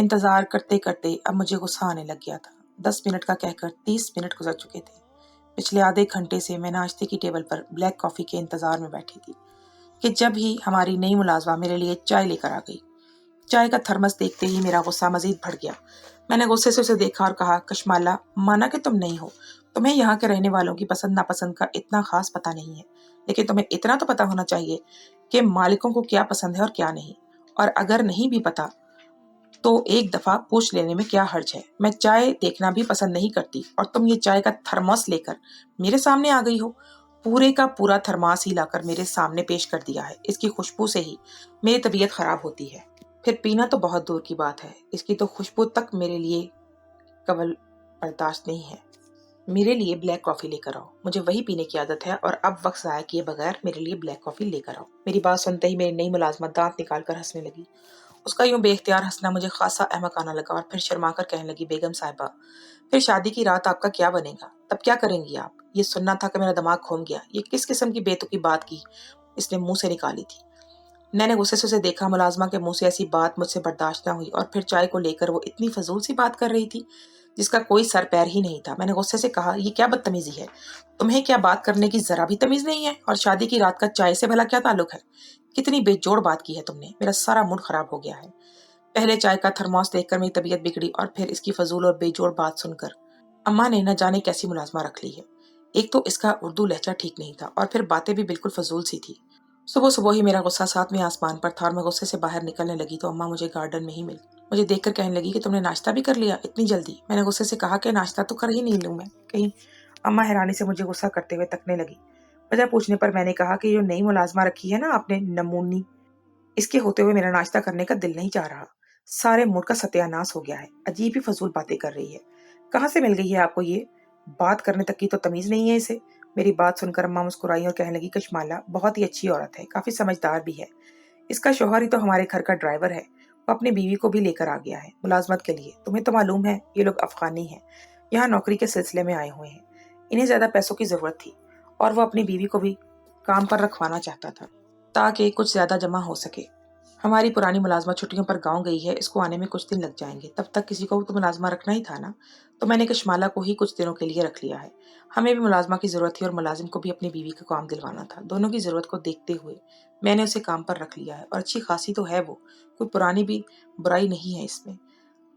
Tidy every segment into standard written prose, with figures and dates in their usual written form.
इंतजार करते करते अब मुझे गुस्सा आने लग गया था। 10 मिनट का कहकर 30 मिनट गुजर चुके थे। पिछले आधे घंटे से मैं नाश्ते की टेबल पर ब्लैक कॉफी के इंतजार में बैठी थी कि जब ही हमारी नई मुलाजमा मेरे लिए चाय लेकर आ गई। चाय का थर्मस देखते ही मेरा गुस्सा मजीद बढ़ गया। मैंने गुस्से से उसे देखा और कहा, कशमाला, माना कि तुम नहीं हो, तुम्हें यहाँ के रहने वालों की पसंद नापसंद का इतना खास पता नहीं है, लेकिन तुम्हें इतना तो पता होना चाहिए कि मालिकों को क्या पसंद है और क्या नहीं। और अगर नहीं भी पता तो एक दफा पूछ लेने में क्या हर्ज है। मैं चाय देखना भी पसंद नहीं करती और तुम ये चाय का थर्मस लेकर मेरे सामने आ गई हो। पूरे का पूरा थर्मास ही लाकर मेरे सामने पेश कर दिया है। इसकी खुशबू से ही मेरी तबीयत खराब होती है, फिर पीना तो बहुत दूर की बात है, इसकी तो खुशबू तक मेरे लिए कबल बर्दाश्त नहीं है। मेरे लिए ब्लैक कॉफी लेकर आओ, मुझे वही पीने की आदत है और अब वक्त ज़ाया किए बगैर मेरे लिए ब्लैक कॉफी लेकर आओ। मेरी बात सुनते ही मेरी नई मुलाजमत दांत निकाल कर हंसने लगी। उसका यूं बेख्तियार हंसना मुझे खासा अहमकाना लगा और फिर शर्मा कर कहने लगी, बेगम साहिबा, फिर शादी की रात आपका क्या बनेगा? तब क्या करेंगी आप? ये सुनना था कि मेरा दिमाग घूम गया। ये किस किस्म की बेतुकी बात की इसने मुंह से निकाली थी। मैंने गुस्से से उसे देखा। मुलाजमा के मुंह से ऐसी बात मुझसे बर्दाश्त न हुई और फिर चाय को लेकर वो इतनी फजूल सी बात कर रही थी जिसका कोई सर पैर ही नहीं था। मैंने गुस्से से कहा, ये क्या बदतमीजी है? तुम्हें क्या बात करने की जरा भी तमीज नहीं है? और शादी की रात का चाय से भला क्या ताल्लुक है? कितनी बेजोड़ बात की है तुमने। मेरा सारा मूड खराब हो गया है। पहले चाय का थर्मोस देखकर मेरी तबीयत बिगड़ी और फिर इसकी फजूल और बेजोड़ बात सुनकर। अम्मा ने न जाने कैसी मुलाजमा रख ली है। एक तो इसका उर्दू लहजा ठीक नहीं था और फिर बातें भी बिल्कुल फजूल सी थी। सुबह सुबह ही मेरा गुस्सा सातवें आसमान पर था और मैं गुस्से से बाहर निकलने लगी तो अम्मा मुझे गार्डन में ही मिली। मुझे देखकर कहने लगी कि तुमने नाश्ता भी कर लिया इतनी जल्दी? मैंने गुस्से से कहा कि नाश्ता तो कर ही नहीं लूँ मैं कहीं। अम्मा हैरानी से मुझे गुस्सा करते हुए तकने लगी। वजह पूछने पर मैंने कहा कि जो नई मुलाजमा रखी है ना आपने, नमूनी, इसके होते हुए मेरा नाश्ता करने का दिल नहीं चाह रहा। सारे मूड का सत्यानाश हो गया है। अजीब ही फजूल बातें कर रही है। कहाँ से मिल गई है आपको ये? बात करने तक की तो तमीज नहीं है इसे। मेरी बात सुनकर अम्मा मुस्कुराई और कहने लगी, कशमाला बहुत ही अच्छी औरत है, काफी समझदार भी है। इसका शौहर ही तो हमारे घर का ड्राइवर है। वो अपनी बीवी को भी लेकर आ गया है मुलाजमत के लिए। तुम्हें तो मालूम है ये लोग अफगानी हैं, यहाँ नौकरी के सिलसिले में आए हुए हैं। इन्हें ज्यादा पैसों की जरूरत थी और वो अपनी बीवी को भी काम पर रखवाना चाहता था ताकि कुछ ज्यादा जमा हो सके। हमारी पुरानी मुलाजमा छुट्टियों पर गांव गई है, इसको आने में कुछ दिन लग जाएंगे। तब तक किसी को तो मुलाजमा रखना ही था ना, तो मैंने कशमाला को ही कुछ दिनों के लिए रख लिया है। हमें भी मुलाजमा की जरूरत थी और मुलाजिम को भी अपनी बीवी का काम दिलवाना था। दोनों की जरूरत को देखते हुए मैंने उसे काम पर रख लिया है और अच्छी खासी तो है वो, कोई पुरानी भी बुराई नहीं है इसमें।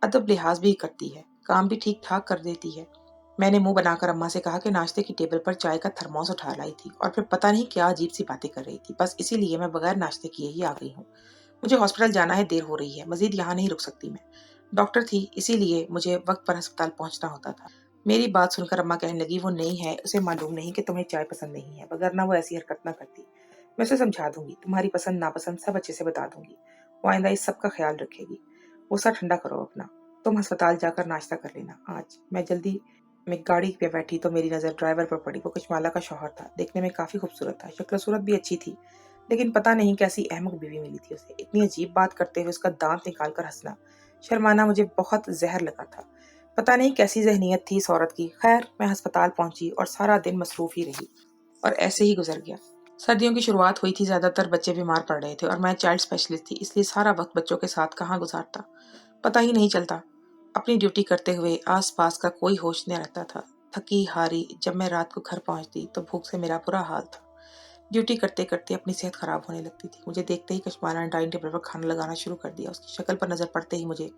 अदब लिहाज भी करती है, काम भी ठीक ठाक कर देती है। मैंने मुंह बनाकर अम्मा से कहा कि नाश्ते की टेबल पर चाय का थर्मोस उठा लाई थी और फिर पता नहीं क्या अजीब सी बातें कर रही थी। बस इसीलिए मैं बगैर नाश्ते किए ही आ गई हूँ। मुझे हॉस्पिटल जाना है, देर हो रही है, मजीद यहाँ नहीं रुक सकती मैं। डॉक्टर थी इसीलिए मुझे वक्त पर अस्पताल पहुंचना होता था। मेरी बात सुनकर अम्मा कहने लगी, वो नहीं है, उसे मालूम नहीं कि तुम्हें चाय पसंद नहीं है, वगरना वो ऐसी हरकत ना करती। मैं उसे समझा दूंगी, तुम्हारी पसंद नापसंद सब अच्छे से बता दूंगी। वो आइंदा इस सब का ख्याल रखेगी। गुस्सा ठंडा करो अपना। तुम अस्पताल जाकर नाश्ता कर लेना आज। मैं गाड़ी पे बैठी तो मेरी नज़र ड्राइवर पर पड़ी। वो कचमाला का शौहर था। देखने में काफ़ी खूबसूरत था, शक्ल सूरत भी अच्छी थी, लेकिन पता नहीं कैसी अहमक बीवी मिली थी उसे। इतनी अजीब बात करते हुए उसका दांत निकाल कर हंसना, शर्माना मुझे बहुत जहर लगा था। पता नहीं कैसी जहनीत थी इस औरत की। खैर, मैं अस्पताल पहुंची और सारा दिन मसरूफ ही रही और ऐसे ही गुजर गया। सर्दियों की शुरुआत हुई थी, ज़्यादातर बच्चे बीमार पड़ रहे थे और मैं चाइल्ड स्पेशलिस्ट थी, इसलिए सारा वक्त बच्चों के साथ कहाँ गुजारता पता ही नहीं चलता। अपनी ड्यूटी करते हुए आस पास का कोई होश न रहता था। थकी हारी जब मैं रात को घर पहुंचती तो भूख से मेरा बुरा हाल था। ड्यूटी करते करते अपनी सेहत खराब होने लगती थी। मुझे देखते ही कशमाला ने डाइनिंग टेबल पर खाना लगाना शुरू कर दिया। उसकी शक्ल पर नजर पड़ते ही मुझे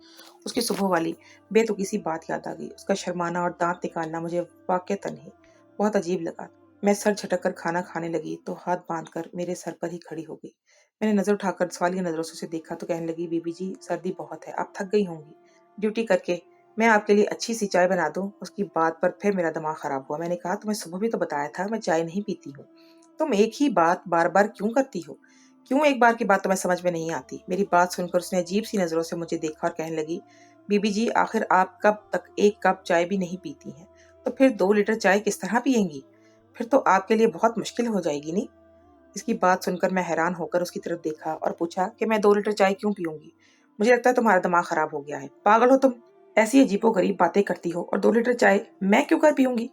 उसकी सुबह वाली बेतुकी सी बात याद आ गई। उसका शर्माना और दांत निकालना मुझे वाकईतन ही बहुत अजीब लगा। मैं सर झटक कर खाना खाने लगी तो हाथ बांधकर मेरे सर पर ही खड़ी हो गई। मैंने नजर उठाकर सवालिया नजरों से उसे देखा तो कहने लगी, बीबी जी सर्दी बहुत है, आप थक गई होंगी ड्यूटी करके, मैं आपके लिए अच्छी सी चाय बना दूं। उसकी बात पर फिर मेरा दिमाग खराब हुआ। मैंने कहा, तुम्हें सुबह भी तो बताया था मैं चाय नहीं पीती हूँ। तुम एक ही बात बार बार क्यों करती हो? क्यों एक बार की बात तुम्हें समझ में नहीं आती? मेरी बात सुनकर उसने अजीब सी नजरों से मुझे देखा और कहने लगी, बीबी जी आखिर आप कब तक एक कप चाय भी नहीं पीती हैं, तो फिर 2 लीटर चाय किस तरह पियेंगी? फिर तो आपके लिए बहुत मुश्किल हो जाएगी नहीं। इसकी बात सुनकर मैं हैरान होकर उसकी तरफ देखा और पूछा कि मैं 2 लीटर चाय क्यों पीऊंगी? मुझे लगता है तुम्हारा दिमाग खराब हो गया है, पागल हो तुम। ऐसी अजीबोगरीब बातें करती हो और 2 लीटर चाय मैं क्यों कर पीऊंगी?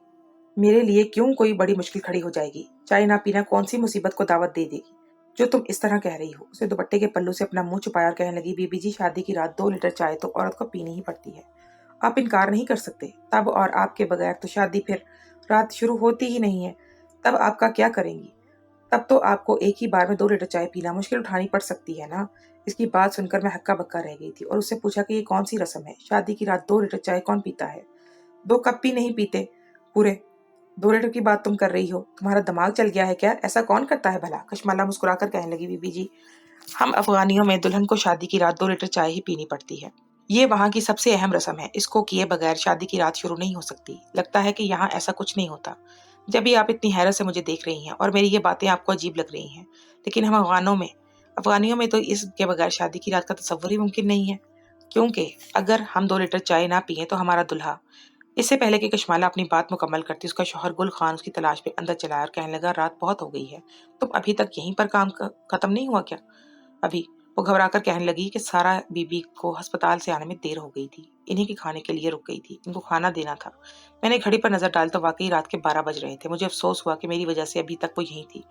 मेरे लिए क्यों कोई बड़ी मुश्किल खड़ी हो जाएगी? चाय ना पीना कौन सी मुसीबत को दावत दे देगी? जो तुम इस तरह कह रही हो। उसे दुपट्टे के पल्लू से अपना मुंह छुपाया और कहने लगी, बीबी जी, शादी की रात 2 लीटर चाय तो औरत को पीनी ही पड़ती है। आप इनकार नहीं कर सकते। तब और आपके बगैर तो शादी फिर रात शुरू होती ही नहीं है। तब आपका क्या करेंगी? तब तो आपको एक ही बार में 2 लीटर चाय पीना मुश्किल उठानी पड़ सकती है ना। इसकी बात सुनकर मैं हक्का बक्का रह गई थी और उससे पूछा कि ये कौन सी रस्म है? शादी की रात 2 लीटर चाय कौन पीता है? 2 कप भी नहीं पीते पूरे। 2 लीटर की बात तुम कर रही हो? तुम्हारा दिमाग चल गया है क्या? ऐसा कौन करता है भला? कशमाला मुस्कुराकर कहने लगी, बीबी जी, हम अफगानियों में दुल्हन को शादी की रात 2 लीटर चाय ही पीनी पड़ती है। ये वहाँ की सबसे अहम रस्म है। इसको किए बगैर शादी की रात शुरू नहीं हो सकती। लगता है कि यहाँ ऐसा कुछ नहीं होता। जब भी आप इतनी हैरत से मुझे देख रही हैं और मेरी ये बातें आपको अजीब लग रही हैं, लेकिन हम अफगानियों में तो इसके बगैर शादी की रात का तसव्वुर ही मुमकिन नहीं है। क्योंकि अगर हम 2 लीटर चाय ना पिए तो हमारा दुल्हा। इससे पहले कि कशमाला अपनी बात मुकम्मल करती, उसका शौहर गुल खान उसकी तलाश में अंदर चला और कहने लगा, रात बहुत हो गई है, तुम अभी तक यहीं पर काम खत्म नहीं हुआ क्या? अभी। वो घबराकर कहने लगी कि सारा बीबी को अस्पताल से आने में देर हो गई थी, इन्हीं के खाने के लिए रुक गई थी, इनको खाना देना था। मैंने घड़ी पर नजर डाली तो वाकई रात के 12 बज रहे थे। मुझे अफसोस हुआ कि मेरी वजह से अभी तक वो यहीं थी।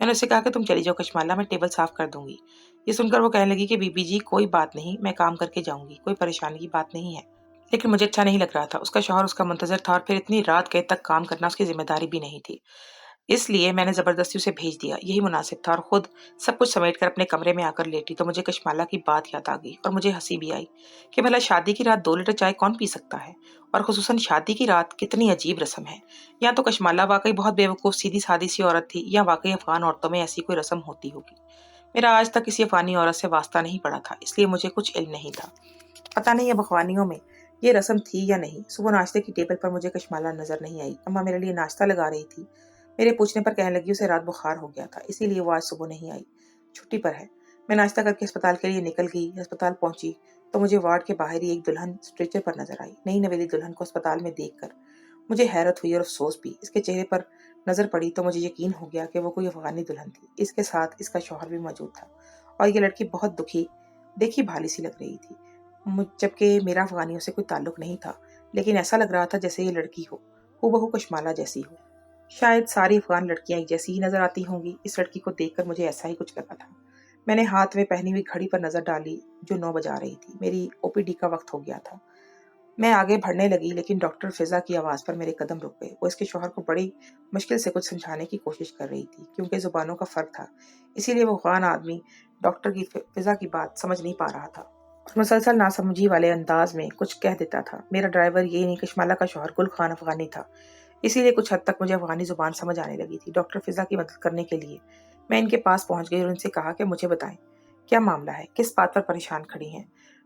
मैंने उससे कहा कि तुम चली जाओ कशमाला, मैं टेबल साफ कर दूंगी। ये सुनकर वो कहने लगी कि बीबी जी, कोई बात नहीं, मैं काम करके जाऊंगी, कोई परेशानी की बात नहीं है। लेकिन मुझे अच्छा नहीं लग रहा था। उसका शौहर उसका मुंतजर था और फिर इतनी रात गए तक काम करना उसकी जिम्मेदारी भी नहीं थी। इसलिए मैंने जबरदस्ती उसे भेज दिया, यही मुनासिब था। और खुद सब कुछ समेटकर अपने कमरे में आकर लेटी तो मुझे कशमाला की बात याद आ गई और मुझे हंसी भी आई कि भला शादी की रात 2 लीटर चाय कौन पी सकता है, और खुसूसन शादी की रात। कितनी अजीब रस्म है। या तो कशमाला वाकई बहुत बेवकूफ सीधी सादी सी औरत थी, या वाकई अफगान औरतों में ऐसी कोई रस्म होती होगी। मेरा आज तक किसी अफगानी औरत से वास्ता नहीं पड़ा था, इसलिए मुझे कुछ इल्म नहीं था। पता नहीं अब अफगानियों में ये रस्म थी या नहीं। सुबह नाश्ते की टेबल पर मुझे कशमाला नजर नहीं आई। अम्मा मेरे लिए नाश्ता लगा रही थी। मेरे पूछने पर कहने लगी, उसे रात बुखार हो गया था, इसीलिए वो आज सुबह नहीं आई, छुट्टी पर है। मैं नाश्ता करके अस्पताल के लिए निकल गई। अस्पताल पहुंची तो मुझे वार्ड के बाहर ही एक दुल्हन स्ट्रेचर पर नजर आई। नई नवेली दुल्हन को अस्पताल में देखकर मुझे हैरत हुई और अफसोस भी। इसके चेहरे पर नजर पड़ी तो मुझे यकीन हो गया कि वो कोई अफगानी दुल्हन थी। इसके साथ इसका शौहर भी मौजूद था और ये लड़की बहुत दुखी देखी भाली सी लग रही थी, जबकि मेरा अफगानियों से कोई ताल्लुक नहीं था। लेकिन ऐसा लग रहा था जैसे ये लड़की हो, हूबहू कशमाला जैसी हो। शायद सारी अफगान लड़कियां एक जैसी ही नजर आती होंगी। इस लड़की को देखकर मुझे ऐसा ही कुछ लगा था। मैंने हाथ में पहनी हुई घड़ी पर नजर डाली जो 9 बजा रही थी। मेरी ओपीडी का वक्त हो गया था। मैं आगे बढ़ने लगी, लेकिन डॉक्टर फिजा की आवाज पर मेरे कदम रुक गए। वो इसके शौहर को बड़ी मुश्किल से कुछ समझाने की कोशिश कर रही थी, क्योंकि जुबानों का फर्क था। इसीलिए वो अफगान आदमी डॉक्टर की फिजा की बात समझ नहीं पा रहा था और मुसलसल नासमझी वाले अंदाज में कुछ कह देता था। मेरा ड्राइवर ये नहीं, कशमाला का शौहर गुल खान अफगानी था, इसीलिए कुछ हद तक मुझे अफगानी जुबान समझ आने लगी थी। डॉक्टर फिजा की मदद करने के लिए मैं इनके पास पहुंच गई और उनसे कहा कि मुझे बताएं, क्या मामला है, किस बात पर परेशान खड़ी हैं।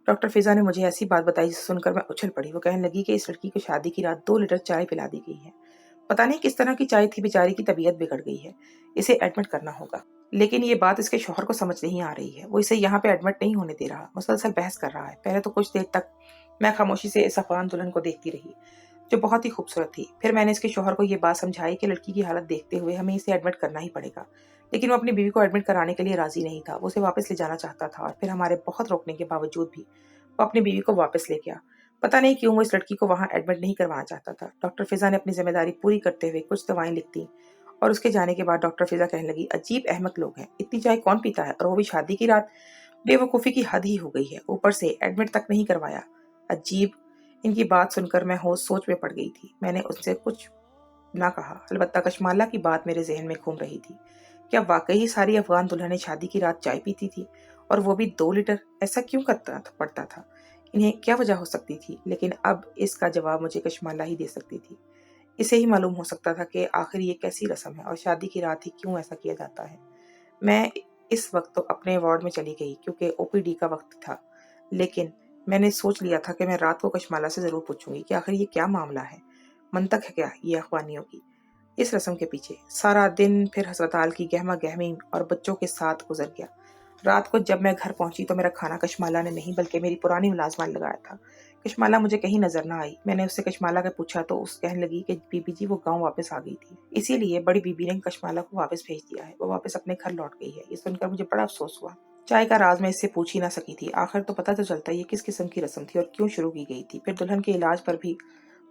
डॉक्टर फिजा ने मुझे ऐसी बात बताई जिसे सुनकर मैं उछल पड़ी। वो कहने लगी कि इस लड़की को शादी की रात 2 लीटर चाय पिला दी गई है। पता नहीं किस तरह की चाय थी, बेचारी की तबीयत बिगड़ गई है, इसे एडमिट करना होगा। लेकिन ये बात इसके शौहर को समझ नहीं आ रही है। वो इसे यहाँ पे एडमिट नहीं होने दे रहा, मुसलसल बहस कर रहा है। पहले तो कुछ देर तक मैं खामोशी से इस अफगान दुल्हन को देखती रही जो बहुत ही खूबसूरत थी। फिर मैंने इसके शौहर को ये बात समझाई कि लड़की की हालत देखते हुए हमें इसे एडमिट करना ही पड़ेगा। लेकिन वो अपनी बीवी को एडमिट कराने के लिए राजी नहीं था। वो उसे वापस ले जाना चाहता था और फिर हमारे बहुत रोकने के बावजूद भी वो अपनी बीवी को वापस ले गया। पता नहीं क्यों वो इस लड़की को वहां एडमिट नहीं करवाना चाहता था। डॉक्टर फिजा ने अपनी जिम्मेदारी पूरी करते हुए कुछ दवाएं लिख दी और उसके जाने के बाद डॉक्टर फिजा कहने लगी, अजीब अहमक लोग हैं, इतनी चाय कौन पीता है, और वो भी शादी की रात। बेवकूफ़ी की हद ही हो गई है, ऊपर से एडमिट तक नहीं करवाया। अजीब। इनकी बात सुनकर मैं होश सोच में पड़ गई थी। मैंने उससे कुछ ना कहा। अलबत्ता कशमाला की बात मेरे जहन में घूम रही थी। क्या वाकई ही सारी अफगान दुल्हनें शादी की रात चाय पीती थी, और वो भी 2 लीटर? ऐसा क्यों पड़ता था? इन्हें क्या वजह हो सकती थी? लेकिन अब इसका जवाब मुझे कशमाला ही दे सकती थी। इसे ही मालूम हो सकता था कि आखिर ये कैसी रस्म है और शादी की रात ही क्यों ऐसा किया जाता है। मैं इस वक्त तो अपने वार्ड में चली गई क्योंकि ओपीडी का वक्त था, लेकिन मैंने सोच लिया था कि मैं रात को कशमाला से जरूर पूछूंगी कि आखिर ये क्या मामला है, मंतक है क्या ये अखबानियों की इस रस्म के पीछे। सारा दिन फिर अस्पताल की गहमा गहमी और बच्चों के साथ गुजर गया। रात को जब मैं घर पहुंची तो मेरा खाना कशमाला ने नहीं बल्कि मेरी पुरानी मुलाजमान लगाया था। कशमाला मुझे कहीं नजर ना आई। मैंने उससे कशमाला का पूछा तो उस कहने लगी कि बीबी जी वो गांव वापस आ गई थी, इसीलिए बड़ी बीबी ने कशमाला को वापस भेज दिया है, वो वापस अपने घर लौट गई है। ये सुनकर मुझे बड़ा अफसोस हुआ। चाय का राज मैं इससे पूछ ही ना सकी थी। आखिर तो पता तो चलता ये किस किस्म की रस्म थी और क्यों शुरू की गई थी। फिर दुल्हन के इलाज पर भी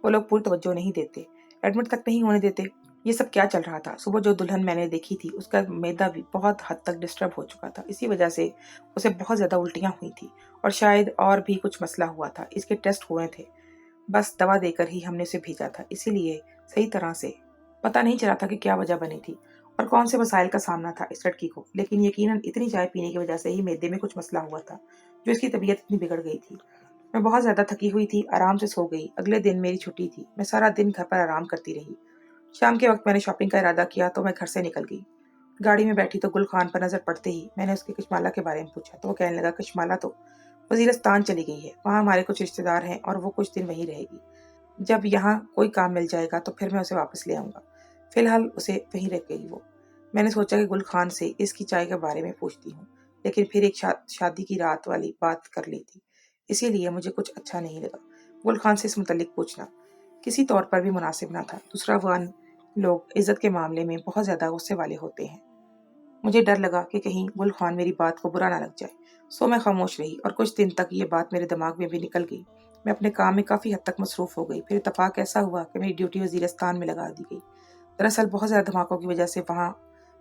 वो लोग पूरी तवज्जो नहीं देते, एडमिट तक नहीं होने देते। ये सब क्या चल रहा था? सुबह जो दुल्हन मैंने देखी थी उसका मैदा भी बहुत हद तक डिस्टर्ब हो चुका था। इसी वजह से उसे बहुत ज़्यादा उल्टियाँ हुई थी और शायद और भी कुछ मसला हुआ था। इसके टेस्ट हुए थे, बस दवा देकर ही हमने उसे भेजा था। इसीलिए सही तरह से पता नहीं चला था कि क्या वजह बनी थी और कौन से मसाइल का सामना था इस लड़की को। लेकिन यकीनन इतनी चाय पीने की वजह से ही मैदे में कुछ मसला हुआ था जो इसकी तबीयत इतनी बिगड़ गई थी। मैं बहुत ज़्यादा थकी हुई थी, आराम से सो गई। अगले दिन मेरी छुट्टी थी। मैं सारा दिन घर पर आराम करती रही। शाम के वक्त मैंने शॉपिंग का इरादा किया तो मैं घर से निकल गई। गाड़ी में बैठी तो गुल खान पर नजर पड़ते ही मैंने उसकी कशमाला के बारे में पूछा तो वो कहने लगा, कशमाला तो वजीरस्तान चली गई है, वहाँ हमारे कुछ रिश्तेदार हैं और वो कुछ दिन वहीं रहेगी। जब यहाँ कोई काम मिल जाएगा तो फिर मैं उसे वापस ले आऊँगा। फिलहाल उसे वहीं रह गई वो। मैंने सोचा कि गुल खान से इसकी चाय के बारे में पूछती हूँ, लेकिन फिर एक शादी की रात वाली बात कर ली थी, इसीलिए मुझे कुछ अच्छा नहीं लगा गुल खान से इस मुतल्लिक पूछना। किसी तौर पर भी मुनासिब ना था। दूसरा, अफगान लोग इज्जत के मामले में बहुत ज़्यादा गुस्से वाले होते हैं। मुझे डर लगा कि कहीं गुल खान मेरी बात को बुरा ना लग जाए, सो मैं खामोश रही और कुछ दिन तक ये बात मेरे दिमाग में भी निकल गई। मैं अपने काम में काफ़ी हद तक मसरूफ़ हो गई। फिर इत्तेफाक ऐसा हुआ कि मेरी ड्यूटी वजीरस्तान में लगा दी गई। दरअसल बहुत ज़्यादा धमाकों की वजह से वहाँ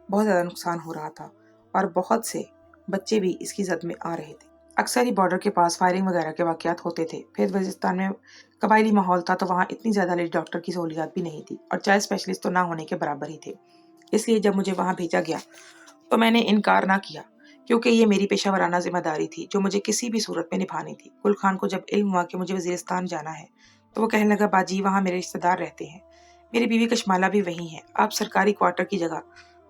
बहुत ज़्यादा नुकसान हो रहा था और बहुत से बच्चे भी इसकी जद में आ रहे थे। अक्सर ही बॉर्डर के पास फायरिंग वगैरह के वाक़यात होते थे। फिर वजीरस्तान में कबायली माहौल था तो वहाँ इतनी ज़्यादा लेडी डॉक्टर की सहूलियात भी नहीं थी और चाइल्ड स्पेशलिस्ट तो ना होने के बराबर ही थे। इसलिए जब मुझे वहाँ भेजा गया तो मैंने इनकार ना किया, क्योंकि ये मेरी पेशा-वराना ज़िम्मेदारी थी जो मुझे किसी भी सूरत में निभानी थी। गुल खान को जब इल्म हुआ कि मुझे वज़ीरिस्तान जाना है, तो वो कहने लगा, बाजी वहाँ मेरे रिश्तेदार रहते हैं। मेरी बीवी कशमाला भी वहीं है। आप सरकारी क्वार्टर की जगह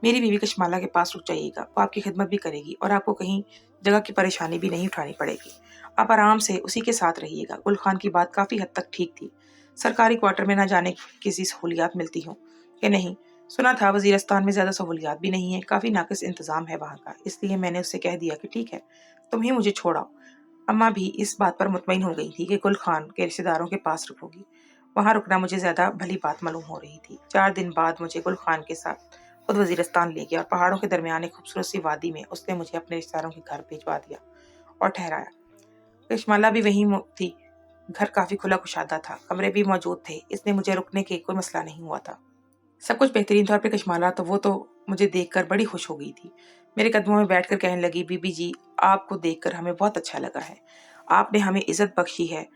मेरी बीवी कशमाला के पास रुक जाइएगा। वो आपकी खिदमत भी करेगी और आपको कहीं जगह की परेशानी भी नहीं उठानी पड़ेगी। आप आराम से उसी के साथ रहिएगा। गुल खान की बात काफ़ी हद तक ठीक थी। सरकारी क्वार्टर में ना जाने किसी सहूलियात मिलती हों कि नहीं। सुना था वजीरस्तान में ज़्यादा सहूलियात भी नहीं है, काफ़ी नाकिस इंतज़ाम है वहाँ का। इसलिए मैंने उससे कह दिया कि ठीक है, तुम ही मुझे छोड़ाओ। अम्मा भी इस बात पर मुतमईन हो गई थी कि गुल खान के रिश्तेदारों के पास रुकोगी। वहाँ रुकना मुझे ज़्यादा भली बात मालूम हो रही थी। 4 दिन बाद मुझे गुल खान के साथ खुद वजीरस्तान ले गया और पहाड़ों के दरमियान एक खूबसूरत सी वादी में उसने मुझे अपने रिश्तेदारों के घर भिजवा दिया और ठहराया। कशमाला भी वहीं थी। घर काफ़ी खुला कुशादा था, कमरे भी मौजूद थे, इसलिए मुझे रुकने के कोई मसला नहीं हुआ था। सब कुछ बेहतरीन तौर पे कशमाला तो वो तो मुझे देखकर बड़ी खुश हो गई थी। मेरे कदमों में बैठकर कहने लगी, बीबी जी, आपको देखकर हमें बहुत अच्छा लगा है। आपने हमें इज्जत बख्शी है।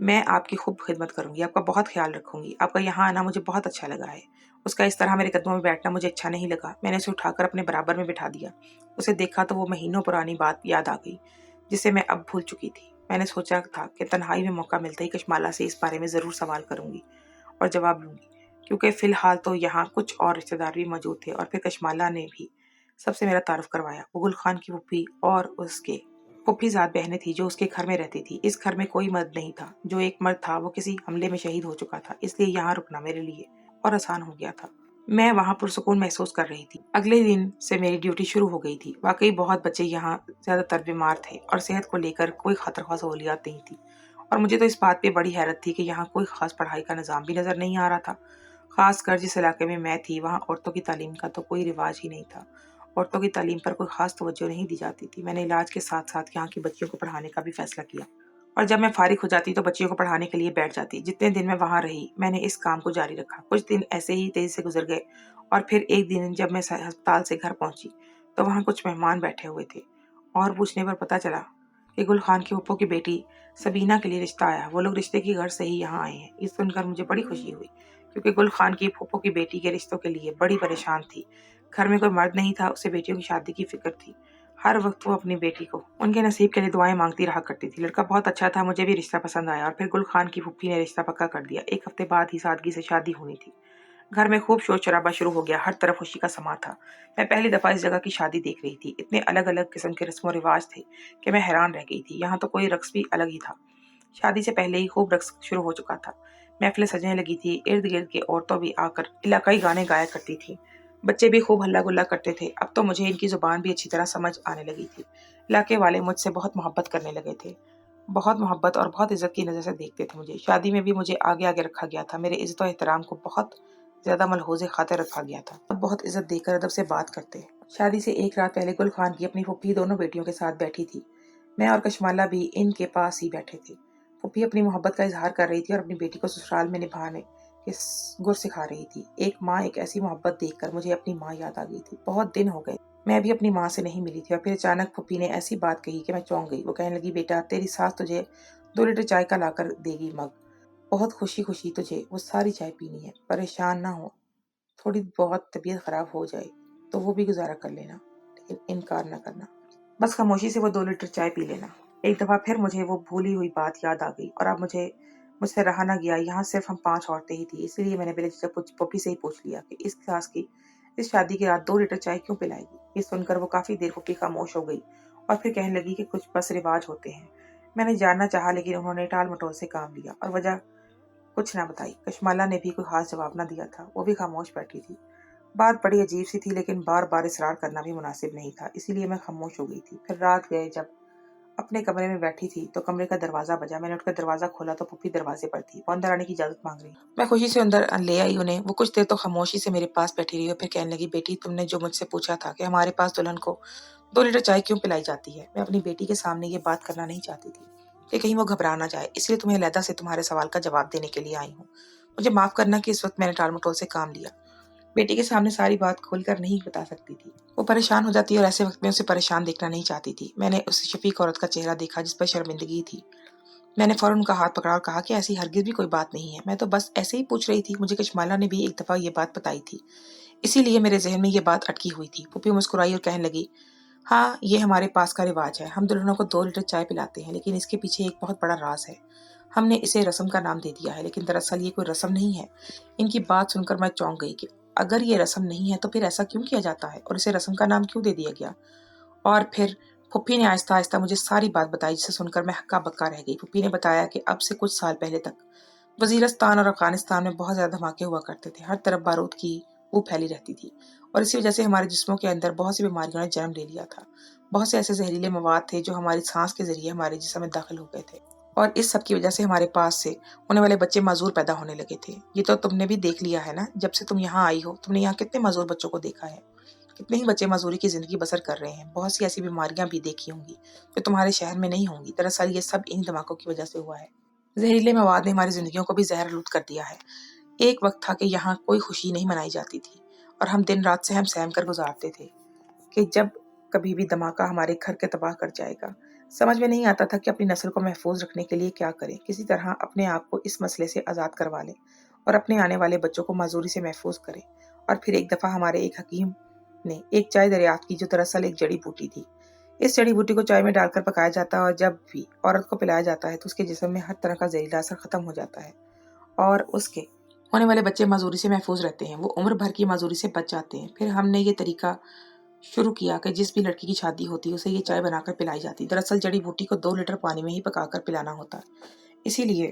मैं आपकी खूब खिदमत करूंगी, आपका बहुत ख्याल रखूंगी। आपका यहाँ आना मुझे बहुत अच्छा लगा है। उसका इस तरह मेरे कदमों में बैठना मुझे अच्छा नहीं लगा। मैंने उसे उठाकर अपने बराबर में बिठा दिया। उसे देखा तो वो महीनों पुरानी बात याद आ गई जिसे मैं अब भूल चुकी थी। मैंने सोचा था कि तन्हाई में मौका मिलते ही कशमाला से इस बारे में ज़रूर सवाल करूंगी और जवाब लूंगी, क्योंकि फ़िलहाल तो यहाँ कुछ और रिश्तेदार भी मौजूद थे। और फिर कशमाला ने भी सबसे मेरा तारुफ करवाया। वो गुल खान की फूफी और उसके फूफीज़ाद बहनें थी जो उसके घर में रहती थी। इस घर में कोई मर्द नहीं था। जो एक मर्द था वो किसी हमले में शहीद हो चुका था, इसलिए यहाँ रुकना मेरे लिए और आसान हो गया था। मैं वहाँ पुरसुकून महसूस कर रही थी। अगले दिन से मेरी ड्यूटी शुरू हो गई थी। वाकई बहुत बच्चे यहाँ ज़्यादातर बीमार थे और सेहत को लेकर कोई खतरख्वाह सहूलियात नहीं थी। और मुझे तो इस बात पे बड़ी हैरत थी कि यहाँ कोई ख़ास पढ़ाई का निज़ाम भी नज़र नहीं आ रहा था। ख़ासकर जिस इलाके में मैं थी वहाँ औरतों की तालीम का तो कोई रिवाज ही नहीं था। औरतों की तालीम पर कोई ख़ास तवज्जो नहीं दी जाती थी। मैंने इलाज के साथ साथ यहाँ की बच्चियों को पढ़ाने का भी फ़ैसला किया और जब मैं फ़ारिग हो जाती तो बच्चियों को पढ़ाने के लिए बैठ जाती। जितने दिन मैं वहाँ रही मैंने इस काम को जारी रखा। कुछ दिन ऐसे ही तेज़ी से गुजर गए और फिर एक दिन जब मैं अस्पताल से घर पहुँची तो वहाँ कुछ मेहमान बैठे हुए थे और पूछने पर पता चला कि गुल खान की फूफो की बेटी सबीना के लिए रिश्ता आया। वो लोग रिश्ते की घर से ही यहाँ आए हैं। ये सुनकर मुझे बड़ी खुशी हुई, क्योंकि गुल खान की फूफो की बेटी के रिश्तों के लिए बड़ी परेशान थी। घर में कोई मर्द नहीं था, उसे बेटियों की शादी की फिक्र थी। हर वक्त वो अपनी बेटी को उनके नसीब के लिए दुआएं मांगती रहा करती थी। लड़का बहुत अच्छा था, मुझे भी रिश्ता पसंद आया और फिर गुल खान की फूफी ने रिश्ता पक्का कर दिया। 1 हफ्ते बाद ही सादगी से शादी होनी थी। घर में खूब शोर शराबा शुरू हो गया। हर तरफ खुशी का समा था। मैं पहली दफा इस जगह की शादी देख रही थी। इतने अलग अलग किस्म के रस्म रिवाज थे कि मैं हैरान रह गई थी। यहाँ तो कोई रक्स भी अलग ही था। शादी से पहले ही खूब रक्स शुरू हो चुका था। महफिलें सजने लगी थी। इर्द गिर्द की औरतों भी आकर इलाकाई गाने गाया करती थी। बच्चे भी खूब हल्ला गुल्ला करते थे। अब तो मुझे इनकी जुबान भी अच्छी तरह समझ आने लगी थी। इलाके वाले मुझसे बहुत मोहब्बत करने लगे थे। बहुत मोहब्बत और बहुत इज्जत की नज़र से देखते थे मुझे। शादी में भी मुझे आगे आगे रखा गया था। मेरे इज्जत और एहतराम को बहुत ज़्यादा मलहूज़े खातिर रखा गया था। अब बहुत इज्जत देकर अदब से बात करते। शादी से एक रात पहले गुल खान की अपनी फूफी दोनों बेटियों के साथ बैठी थी। मैं और कशमाला भी इनके पास ही बैठे थे। फूफी अपनी मोहब्बत का इजहार कर रही थी और अपनी बेटी को ससुराल में निभाने کے گر سکھا رہی تھی۔ ایک ماں، ایک ایسی محبت دیکھ کر مجھے اپنی ماں یاد آ گئی تھی۔ بہت دن ہو گئے میں ابھی اپنی ماں سے نہیں ملی تھی، اور پھر اچانک پھپھی نے ایسی بات کہی کہ میں چونک گئی۔ وہ کہنے لگی، بیٹا تیری ساس تجھے 2 لیٹر چائے کا لا کر دے گی مگ، بہت خوشی خوشی تجھے وہ ساری چائے پینی ہے، پریشان نہ ہو، تھوڑی بہت طبیعت خراب ہو جائے تو وہ بھی گزارا کر لینا، لیکن انکار نہ کرنا، بس خاموشی سے وہ 2 لیٹر چائے پی لینا۔ ایک دفعہ پھر مجھے وہ بھولی ہوئی بات یاد آ گئی، اور اب مجھ سے رہا نہ گیا۔ یہاں صرف ہم 5 عورتیں ہی تھیں، اسی لیے میں نے بلا جھجک پپی سے ہی پوچھ لیا کہ اس ساس کی اس شادی کی رات 2 لیٹر چائے کیوں پلائے گی؟ یہ سن کر وہ کافی دیر پپی خاموش ہو گئی، اور پھر کہنے لگی کہ کچھ بس رواج ہوتے ہیں۔ میں نے جاننا چاہا، لیکن انہوں نے ٹال مٹول سے کام لیا اور وجہ کچھ نہ بتائی۔ کشمالہ نے بھی کوئی خاص جواب نہ دیا تھا، وہ بھی خاموش بیٹھی تھی۔ بات بڑی عجیب سی تھی، لیکن بار بار اصرار کرنا بھی مناسب نہیں تھا، اسی لیے میں خاموش ہو گئی تھی۔ پھر رات گئے، جب اپنے کمرے میں بیٹھی تھی تو کمرے کا دروازہ بجا۔ میں نے اٹھ کر دروازہ کھولا تو پپی دروازے پر تھی، وہ اندر آنے کی اجازت مانگ رہی۔ میں خوشی سے اندر لے آئی انہیں۔ وہ کچھ دیر تو خاموشی سے میرے پاس بیٹھی رہی، اور پھر کہنے لگی، بیٹی تم نے جو مجھ سے پوچھا تھا کہ ہمارے پاس دلہن کو 2 لیٹر چائے کیوں پلائی جاتی ہے، میں اپنی بیٹی کے سامنے یہ بات کرنا نہیں چاہتی تھی کہ کہیں وہ گھبرا نہ جائے، اس لیے تمہیں علیحدہ سے تمہارے سوال کا جواب دینے کے لیے آئی ہوں۔ مجھے معاف کرنا کہ اس وقت میں نے ٹال مٹول سے کام لیا، بیٹی کے سامنے ساری بات کھول کر نہیں بتا سکتی تھی، وہ پریشان ہو جاتی اور ایسے وقت میں اسے پریشان دیکھنا نہیں چاہتی تھی۔ میں نے اس شفیق عورت کا چہرہ دیکھا جس پر شرمندگی تھی۔ میں نے فوراً ان کا ہاتھ پکڑا اور کہا کہ ایسی ہرگز بھی کوئی بات نہیں ہے، میں تو بس ایسے ہی پوچھ رہی تھی، مجھے کشمالہ نے بھی ایک دفعہ یہ بات بتائی تھی، اسی لیے میرے ذہن میں یہ بات اٹکی ہوئی تھی۔ پھپھی مسکرائی اور کہنے لگی، ہاں یہ ہمارے پاس کا رواج ہے، ہم دلہنوں کو 2 لیٹر چائے پلاتے ہیں، لیکن اس کے پیچھے ایک بہت بڑا راز ہے۔ ہم نے اسے رسم کا نام دے دیا ہے، لیکن دراصل یہ کوئی رسم نہیں ہے۔ ان کی بات سن کر میں چونک گئی کہ اگر یہ رسم نہیں ہے تو پھر ایسا کیوں کیا جاتا ہے، اور اسے رسم کا نام کیوں دے دیا گیا؟ اور پھر پھپھی نے آہستہ آہستہ مجھے ساری بات بتائی، جسے سن کر میں ہکا بکا رہ گئی۔ پھپھی نے بتایا کہ اب سے کچھ سال پہلے تک وزیرستان اور افغانستان میں بہت زیادہ دھماکے ہوا کرتے تھے، ہر طرف بارود کی بو پھیلی رہتی تھی، اور اسی وجہ سے ہمارے جسموں کے اندر بہت سی بیماریوں نے جنم لے لیا تھا۔ بہت سے ایسے زہریلے مواد تھے جو ہماری سانس کے ذریعے ہمارے جسم میں داخل ہو گئے تھے، اور اس سب کی وجہ سے ہمارے پاس سے ہونے والے بچے معذور پیدا ہونے لگے تھے۔ یہ تو تم نے بھی دیکھ لیا ہے نا، جب سے تم یہاں آئی ہو تم نے یہاں کتنے معذور بچوں کو دیکھا ہے، کتنے ہی بچے معذوری کی زندگی بسر کر رہے ہیں۔ بہت سی ایسی بیماریاں بھی دیکھی ہوں گی جو تمہارے شہر میں نہیں ہوں گی۔ دراصل یہ سب ان دھماکوں کی وجہ سے ہوا ہے۔ زہریلے مواد نے ہماری زندگیوں کو بھی زہر آلود کر دیا ہے۔ ایک وقت تھا کہ یہاں کوئی خوشی نہیں منائی جاتی تھی، اور ہم دن رات سہم سہم کر گزارتے تھے کہ جب کبھی بھی دھماکہ ہمارے گھر کے تباہ کر جائے گا۔ سمجھ میں نہیں آتا تھا کہ اپنی نسل کو محفوظ رکھنے کے لیے کیا کریں، کسی طرح اپنے آپ کو اس مسئلے سے آزاد کروا لیں اور اپنے آنے والے بچوں کو معذوری سے محفوظ کریں۔ اور پھر ایک دفعہ ہمارے ایک حکیم نے ایک چائے دریافت کی جو دراصل ایک جڑی بوٹی تھی۔ اس جڑی بوٹی کو چائے میں ڈال کر پکایا جاتا ہے، اور جب بھی عورت کو پلایا جاتا ہے تو اس کے جسم میں ہر طرح کا زہریلا اثر ختم ہو جاتا ہے، اور اس کے ہونے والے بچے معذوری سے محفوظ رہتے ہیں، وہ عمر بھر کی معذوری سے بچ جاتے ہیں۔ پھر ہم نے یہ طریقہ شروع کیا کہ جس بھی لڑکی کی شادی ہوتی اسے یہ چائے بنا کر پلائی جاتی۔ دراصل جڑی بوٹی کو 2 لیٹر پانی میں ہی پکا کر پلانا ہوتا، اسی لیے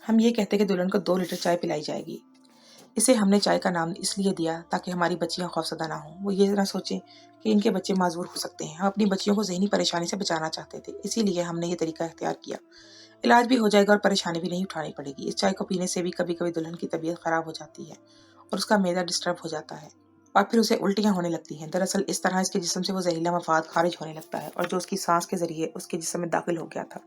ہم یہ کہتے کہ دلہن کو 2 لیٹر چائے پلائی جائے گی۔ اسے ہم نے چائے کا نام اس لیے دیا تاکہ ہماری بچیاں خوفزدہ نہ ہوں، وہ یہ نہ سوچیں کہ ان کے بچے معذور ہو سکتے ہیں۔ ہم اپنی بچیوں کو ذہنی پریشانی سے بچانا چاہتے تھے، اسی لیے ہم نے یہ طریقہ اختیار کیا۔ علاج بھی ہو جائے گا اور پریشانی بھی نہیں اٹھانی پڑے گی۔ اس چائے کو پینے سے بھی کبھی کبھی دلہن کی طبیعت خراب ہو جاتی ہے اور اس کا معدہ ڈسٹرب ہو جاتا ہے، اور پھر اسے الٹیاں ہونے لگتی ہیں۔ دراصل اس طرح اس کے جسم سے وہ زہریلا مواد خارج ہونے لگتا ہے، اور جو اس کی سانس کے ذریعے اس کے جسم میں داخل ہو گیا تھا۔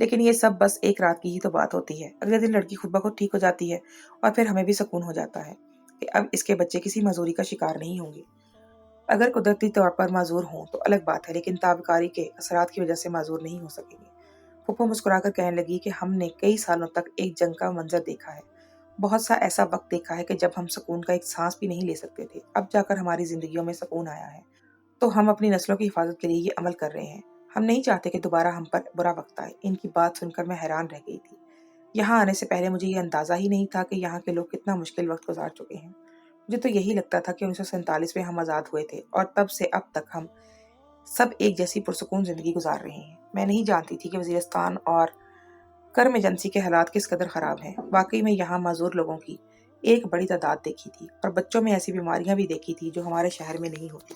لیکن یہ سب بس ایک رات کی ہی تو بات ہوتی ہے۔ اگلے دن لڑکی خود بخود ٹھیک ہو جاتی ہے، اور پھر ہمیں بھی سکون ہو جاتا ہے کہ اب اس کے بچے کسی معذوری کا شکار نہیں ہوں گے۔ اگر قدرتی طور پر معذور ہوں تو الگ بات ہے، لیکن تابکاری کے اثرات کی وجہ سے معذور نہیں ہو سکیں گے۔ پھپھو مسکرا کر کہنے لگی کہ ہم نے کئی سالوں تک ایک جنگ کا منظر دیکھا ہے، بہت سا ایسا وقت دیکھا ہے کہ جب ہم سکون کا ایک سانس بھی نہیں لے سکتے تھے۔ اب جا کر ہماری زندگیوں میں سکون آیا ہے، تو ہم اپنی نسلوں کی حفاظت کے لیے یہ عمل کر رہے ہیں۔ ہم نہیں چاہتے کہ دوبارہ ہم پر برا وقت آئے۔ ان کی بات سن کر میں حیران رہ گئی تھی۔ یہاں آنے سے پہلے مجھے یہ اندازہ ہی نہیں تھا کہ یہاں کے لوگ کتنا مشکل وقت گزار چکے ہیں۔ مجھے تو یہی لگتا تھا کہ 1947 میں ہم آزاد ہوئے تھے، اور تب سے اب تک ہم سب ایک جیسی پرسکون زندگی گزار رہے ہیں۔ میں نہیں جانتی تھی کہ وزیرستان اور کرم ایجنسی کے حالات کس قدر خراب ہیں۔ واقعی میں یہاں معذور لوگوں کی ایک بڑی تعداد دیکھی تھی، اور بچوں میں ایسی بیماریاں بھی دیکھی تھی جو ہمارے شہر میں نہیں ہوتی۔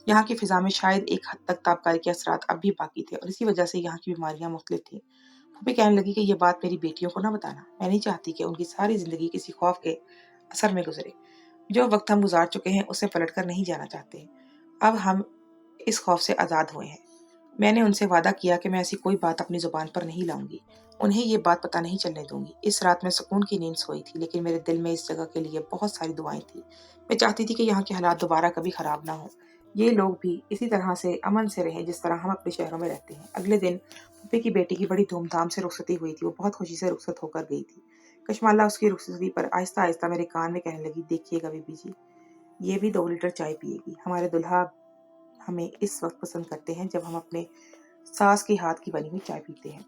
یہاں کی فضا میں شاید ایک حد تک تابکاری کے اثرات اب بھی باقی تھے، اور اسی وجہ سے یہاں کی بیماریاں مختلف تھیں۔ پھوپھی کہنے لگی کہ یہ بات میری بیٹیوں کو نہ بتانا، میں نہیں چاہتی کہ ان کی ساری زندگی کسی خوف کے اثر میں گزرے۔ جو وقت ہم گزار چکے ہیں اسے پلٹ کر نہیں جانا چاہتے، اب ہم اس خوف سے آزاد ہوئے ہیں۔ میں نے उनसे वादा किया कि मैं ऐसी कोई बात अपनी ज़ुबान पर नहीं लाऊंगी, उन्हें ये बात पता नहीं चलने दूंगी। इस रात मैं सुकून की नींद सोई थी, लेकिन मेरे दिल में इस जगह के लिए बहुत सारी दुआएं थी। मैं चाहती थी कि यहाँ के हालात दोबारा कभी ख़राब ना हो, ये लोग भी इसी तरह से अमन से रहें जिस तरह हम अपने शहरों में रहते हैं। अगले दिन फूफे की बेटी की बड़ी धूमधाम से रुखसती हुई थी। वो बहुत खुशी से रुखसत होकर गई थी। कशमाला उसकी रुखसती पर आहिस्ता आहिस्ता मेरे कान में कहने लगी, देखिएगा बीबी जी, ये भी 2 लीटर चाय पिएगी। हमारे दुल्हा हमें इस वक्त पसंद करते हैं जब हम अपने सास के हाथ की बनी हुई चाय पीते हैं।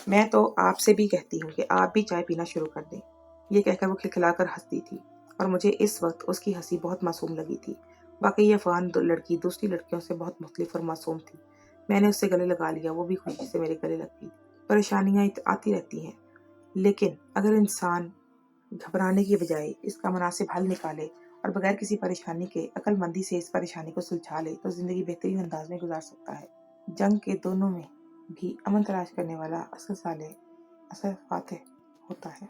मैं तो आपसे भी कहती हूँ कि आप भी चाय पीना शुरू कर दें। ये कहकर वो खिलखिलाकर हंसती थी और मुझे इस वक्त उसकी हंसी बहुत मासूम लगी थी। वाकई ये अफगान लड़की दूसरी लड़कियों से बहुत मुख्तलिफ और मासूम थी। मैंने उससे गले लगा लिया, वो भी खुशी से मेरे गले लग गई। परेशानियाँ आती रहती हैं, लेकिन अगर इंसान घबराने की बजाय इसका मुनासिब हल निकाले और बगैर किसी परेशानी के अक्लमंदी से इस परेशानी को सुलझा ले तो ज़िंदगी बेहतरीन अंदाज में गुजार सकता है। जंग के दोनों में भी अमन तलाश करने वाला असद साले असद फातेह होता है।